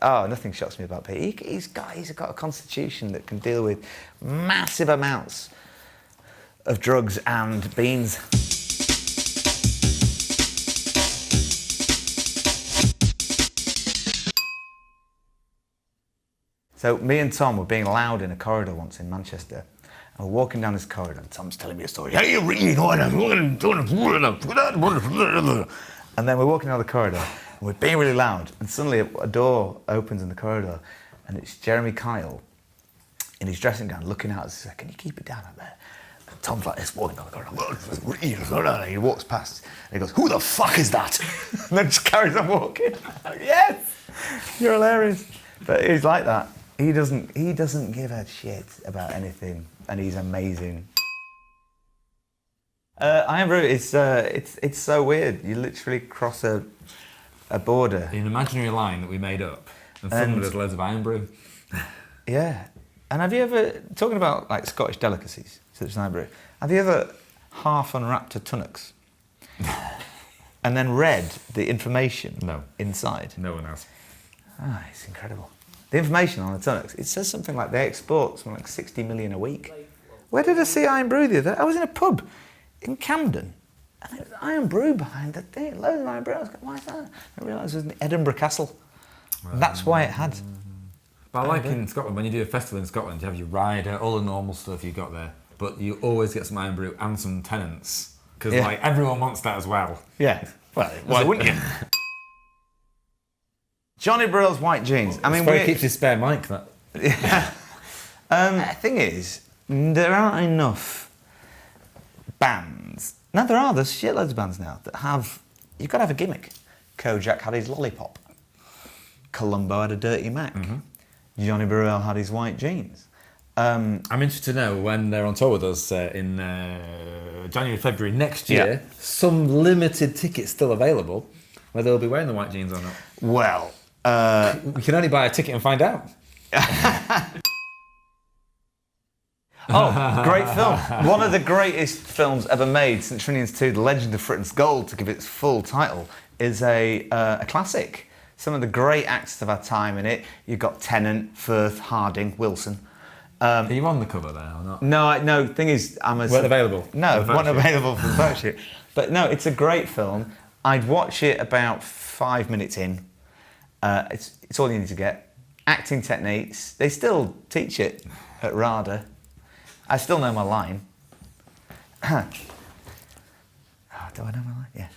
Oh, nothing shocks me about Pete. He's got a constitution that can deal with massive amounts of drugs and beans. So me and Tom were being loud in a corridor once in Manchester. And we're walking down this corridor and Tom's telling me a story. Hey, and then we're walking down the corridor and we're being really loud. And suddenly a door opens in the corridor and it's Jeremy Kyle in his dressing gown looking out and says, "Can you keep it down out there?" And Tom's like this, walking down the corridor. And he walks past and he goes, "Who the fuck is that?" And then just carries on walking. I'm like, yes, you're hilarious. But he's like that. He doesn't give a shit about anything, and he's amazing. Irn Bru, it's so weird. You literally cross a border. An imaginary line that we made up, and suddenly there's loads of Irn Bru. Yeah. And have you ever, talking about like Scottish delicacies, such as Irn Bru, have you ever half unwrapped a tunnocks and then read the information inside? No one has. Ah, it's incredible. The information on the tunnocks, it says something like they export something like 60 million a week. Where did I see Irn Bru the other day? I was in a pub in Camden, and there was Irn Bru behind the thing, loads of Irn Bru. I was going, why is that? I realised it was in Edinburgh Castle. That's why it had. But I like in Scotland, when you do a festival in Scotland, you have your rider, all the normal stuff you got there, but you always get some Irn Bru and some Tennants, because like everyone wants that as well. Yeah, well, why wouldn't you? Johnny Burrell's white jeans. I mean, he keeps his spare mic. That. Yeah. The thing is, there aren't enough bands. No, there are. There's shitloads of bands now that have. You've got to have a gimmick. Kojak had his lollipop. Columbo had a dirty Mac. Johnny Burrell had his white jeans. I'm interested to know when they're on tour with us in January, February next year. Yeah. Some limited tickets still available. Whether they'll be wearing the white jeans or not. Well. We can only buy a ticket and find out. Oh, great film. One of the greatest films ever made, St Trinian'S 2, The Legend of Fritton's Gold, to give its full title, is a classic. Some of the great actors of our time in it. You've got Tennant, Firth, Harding, Wilson. Are you on the cover there or not? No, thing is, weren't available? No, weren't available for the photo shoot. But no, it's a great film. I'd watch it about 5 minutes in. It's all you need to get. Acting techniques, they still teach it at RADA. I still know my line. Do I know my line? Yeah.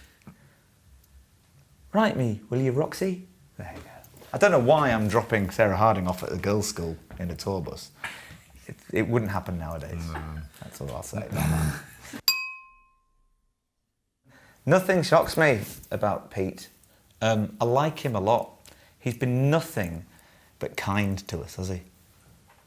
Write me, will you, Roxy? There you go. I don't know why I'm dropping Sarah Harding off at the girls' school in a tour bus. It wouldn't happen nowadays. That's all I'll say about that. Nothing shocks me about Pete. I like him a lot. He's been nothing but kind to us, has he?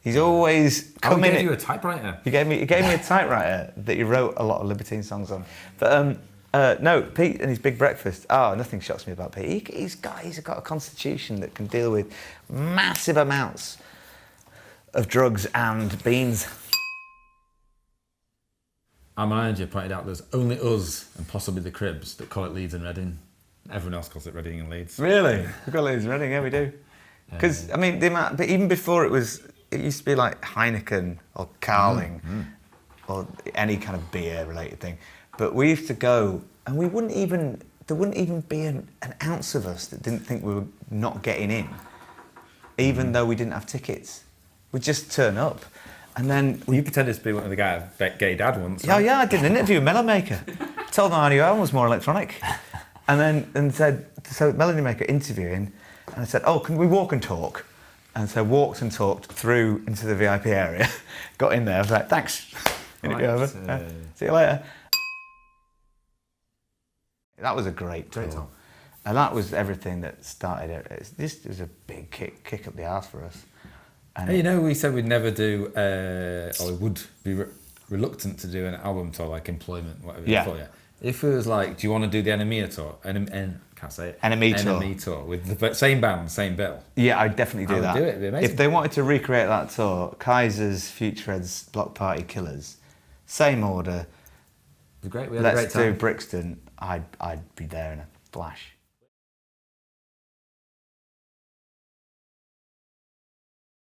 He's always come in. He gave you a typewriter. He gave me a typewriter that he wrote a lot of Libertine songs on. But no, Pete and his big breakfast. Oh, nothing shocks me about Pete. He's got a constitution that can deal with massive amounts of drugs and beans. Our manager pointed out there's only us and possibly the Cribs that call it Leeds and Reading. Everyone else calls it Reading and Leeds. Really? We've got Leeds and Reading, yeah, we do. Because, I mean, but even before it used to be like Heineken or Carling or any kind of beer-related thing. But we used to go, and there wouldn't even be an ounce of us that didn't think we were not getting in, even though we didn't have tickets. We'd just turn up. And then you pretended to be one of the guy's gay dad once. Yeah, I did an interview with Melody Maker. Told them our new album was more electronic. And said, so Melody Maker interviewing, and I said, oh, can we walk and talk? And so walked and talked through into the VIP area, got in there, I was like, thanks. Interview over. See you later. That was a great tour. And that was everything that started it. This was a big kick up the arse for us. And hey, you know, we said we'd never do, or we would be reluctant to do an album tour, like Employment, whatever you call it. If it was like, do you want to do the NME tour? Can't say it. NME tour with the same band, same bill. Yeah, I'd definitely do that. Do it. It'd be amazing. If they wanted to recreate that tour, Kaiser's, Futureheads, Bloc Party Killers, same order. It was great. We had a great time. Let's do Brixton. I'd be there in a flash.